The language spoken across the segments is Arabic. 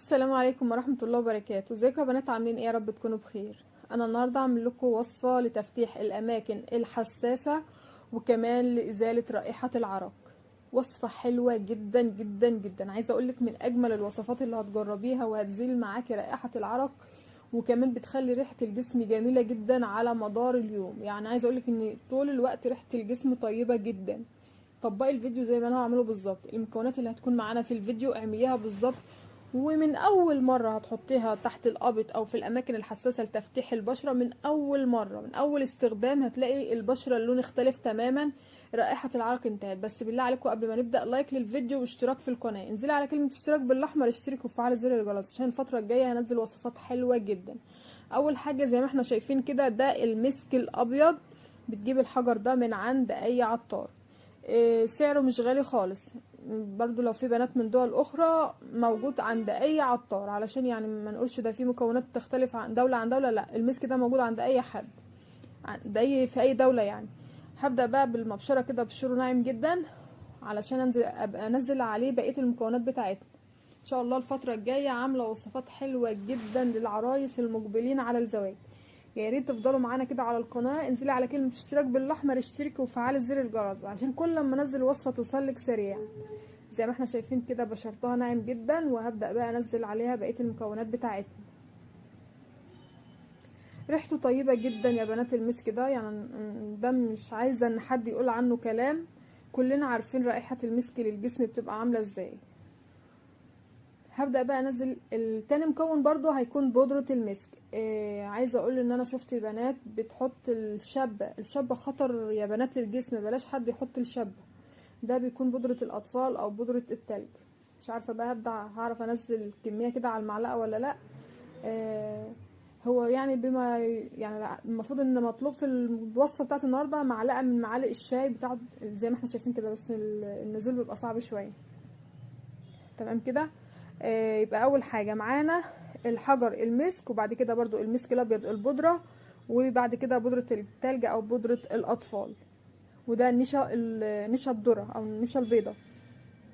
السلام عليكم ورحمة الله وبركاته. ازيكم يا بنات؟ عاملين ايه؟ يا رب تكونوا بخير. انا النهاردة هعمل لكم وصفة لتفتيح الاماكن الحساسة وكمان لازالة رائحة العرق. وصفة حلوة جدا جدا جدا، عايزة اقولك من اجمل الوصفات اللي هتجربيها وهتزيل معاكي رائحة العرق، وكمان بتخلي ريحة الجسم جميلة جدا على مدار اليوم. يعني عايزة اقولك ان طول الوقت ريحة الجسم طيبة جدا. طبقي الفيديو زي ما انا هعمله بالظبط، المكونات اللي هتكون معانا في الفيديو اعمليها بالظبط، ومن اول مرة هتحطيها تحت القبط او في الاماكن الحساسة لتفتيح البشرة، من اول مرة من اول استخدام هتلاقي البشرة اللون اختلف تماما، رائحة العرق انتهت. بس بالله عليكم قبل ما نبدأ لايك للفيديو واشتراك في القناة، انزلي على كلمة اشتراك بالاحمر، اشتركوا وفعلي زر الجرس عشان الفترة الجاية هنزل وصفات حلوة جدا. اول حاجة زي ما احنا شايفين كده، ده المسك الابيض. بتجيب الحجر ده من عند اي عطار، سعره مش غالي خالص. برضو لو في بنات من دول اخرى موجود عند اي عطار، علشان يعني ما نقولش ده في مكونات تختلف عن دولة عن دولة، لا، المسك ده موجود عند اي حد، في اي دولة يعني. هبدأ بقى بالمبشرة كده بشره ناعم جدا، علشان ابقى انزل عليه بقية المكونات بتاعتنا. ان شاء الله الفترة الجاية عاملة وصفات حلوة جدا للعرايس المقبلين على الزواج. يا ريت تفضلوا معانا كده على القناه، انزلي على كلمه اشتراك بالاحمر، اشتركي وفعلي زر الجرس عشان كل ما انزل وصفه توصلك سريع. زي ما احنا شايفين كده بشرتها ناعم جدا، وهبدا بقى انزل عليها بقيه المكونات بتاعتنا. ريحته طيبه جدا يا بنات المسك ده، يعني ده مش عايزه ان حد يقول عنه كلام، كلنا عارفين رائحه المسك للجسم بتبقى عامله ازاي. هبدأ بقى انزل التاني مكون، برضو هيكون بودرة المسك. عايزة اقول ان انا شفت بنات بتحط الشابة خطر يا بنات للجسم، بلاش حد يحط الشابة، ده بيكون بودرة الاطفال او بودرة التلج. مش عارفة بقى هعرف انزل كمية كده على المعلقة ولا لا. هو يعني بما يعني المفروض ان مطلوب في الوصفة بتاعت النهاردة معلقة من معالق الشاي بتاعت، زي ما احنا شايفين كده، بس النزول بيبقى صعب شوية. تمام كده. يبقى اول حاجه معانا الحجر المسك، وبعد كده برضو المسك الابيض البودره، وبعد كده بودره التلج او بودره الاطفال، وده نشا الذره او النشا البيضاء.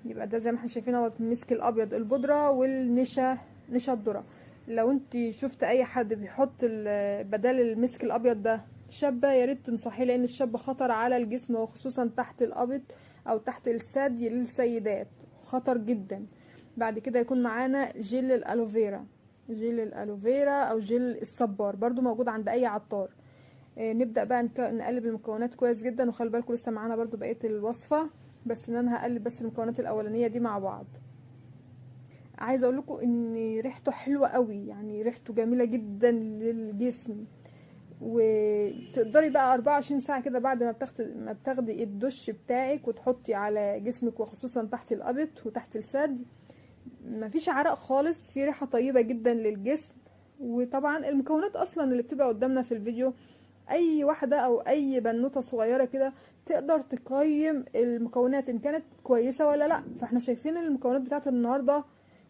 يبقى ده زي ما احنا شايفين اهو المسك الابيض البودره نشا الذره. لو انت شفت اي حد بيحط بدل المسك الابيض ده شابه، يا ريت تنصحيه، لان الشابه خطر على الجسم، وخصوصا تحت القبط او تحت الثدي للسيدات، خطر جدا. بعد كده يكون معانا جل الالوفيرا، جل الالوفيرا او جل الصبار، برضو موجود عند اي عطار. نبدا بقى نقلب المكونات كويس جدا، وخلي بالكم لسه معانا برضو بقيه الوصفه، بس ان انا هقلب بس المكونات الاولانيه دي مع بعض. عايزه اقول لكم ان ريحته حلوه قوي، يعني ريحته جميله جدا للجسم. وتقدري بقى 24 ساعه كده بعد ما بتاخدي الدش بتاعك وتحطي على جسمك، وخصوصا تحت القبط وتحت الثدي، مفيش عرق خالص، في ريحه طيبه جدا للجسم. وطبعا المكونات اصلا اللي بتبقى قدامنا في الفيديو، اي واحده او اي بنوته صغيره كده تقدر تقيم المكونات ان كانت كويسه ولا لا. فاحنا شايفين المكونات بتاعت النهارده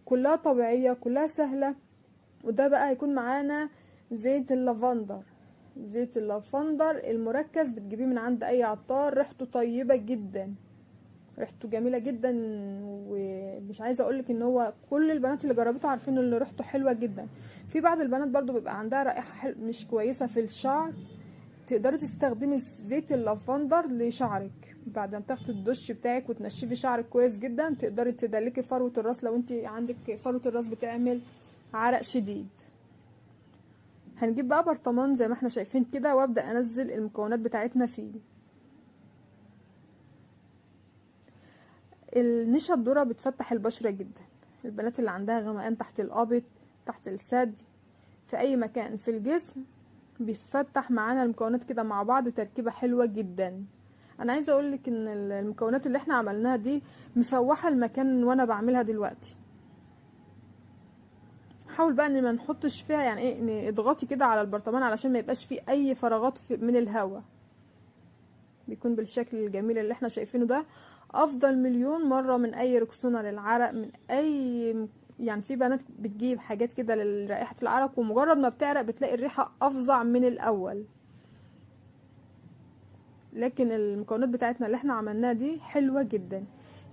كلها طبيعيه، كلها سهله. وده بقى هيكون معانا زيت اللافندر، زيت اللافندر المركز، بتجيبيه من عند اي عطار، ريحته طيبه جدا، ريحته جميله جدا. ومش عايزه اقولك ان هو كل البنات اللي جربته عارفين ان ريحته حلوه جدا. في بعض البنات برضو بيبقى عندها رائحه مش كويسه في الشعر، تقدري تستخدمي زيت اللافندر لشعرك بعد ما تاخدي الدش بتاعك وتنشفي شعرك كويس جدا. تقدري تدلكي فروه الراس لو انت عندك فروه الراس بتعمل عرق شديد. هنجيب بقى برطمان زي ما احنا شايفين كده، وابدا انزل المكونات بتاعتنا فيه. النشا الذرة بتفتح البشرة جدا، البنات اللي عندها غمقان تحت القبط، تحت الثدي، في اي مكان في الجسم، بيفتح معانا المكونات كده مع بعض تركيبة حلوة جدا. انا عايزة اقولك ان المكونات اللي احنا عملناها دي مفوحة المكان وانا بعملها دلوقتي. حاول بقى ان ما نحطش فيها يعني ايه، ان اضغطي كده على البرطمان علشان ما يبقاش فيه اي فراغات من الهواء، بيكون بالشكل الجميل اللي احنا شايفينه ده. افضل مليون مرة من اي ركسونة للعرق، من اي يعني في بنات بتجيب حاجات كده لرائحة العرق، ومجرد ما بتعرق بتلاقي الريحة افظع من الاول. لكن المكونات بتاعتنا اللي احنا عملناها دي حلوة جدا.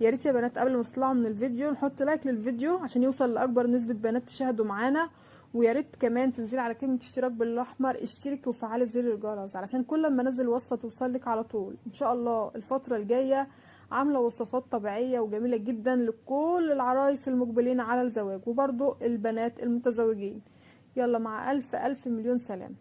يا ريت يا بنات قبل ما تطلعوا من الفيديو نحط لايك للفيديو عشان يوصل لاكبر نسبه بنات تشاهدوا معانا، ويا ريت كمان تنزلي على كلمه اشتراك بالاحمر، اشتركي وفعلي زر الجرس علشان كل ما انزل وصفه توصلك على طول. ان شاء الله الفتره الجايه عامله وصفات طبيعيه وجميله جدا لكل العرايس المقبلين على الزواج، وبرضو البنات المتزوجين. يلا مع الف الف مليون سلام.